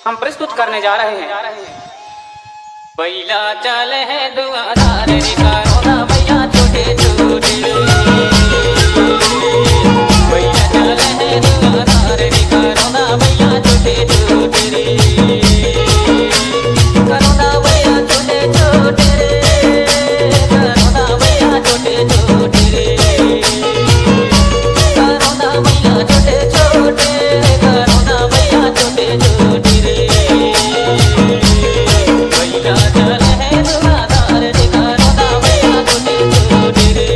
हम प्रस्तुत करने जा रहे हैं। बैला चल है दुआदार रे करोना भैया छोटे छोटे, बैला चल है दुआदार रे करोना भैया छोटे छोटे रे, करोना भैया छोटे छोटे रे, करोना भैया छोटे छोटे रे, करोना भैया छोटे छोटे, करोना भैया छोटे छोटे रे, बैला चल है दुआदार रे करोना भैया छोटे छोटे रे।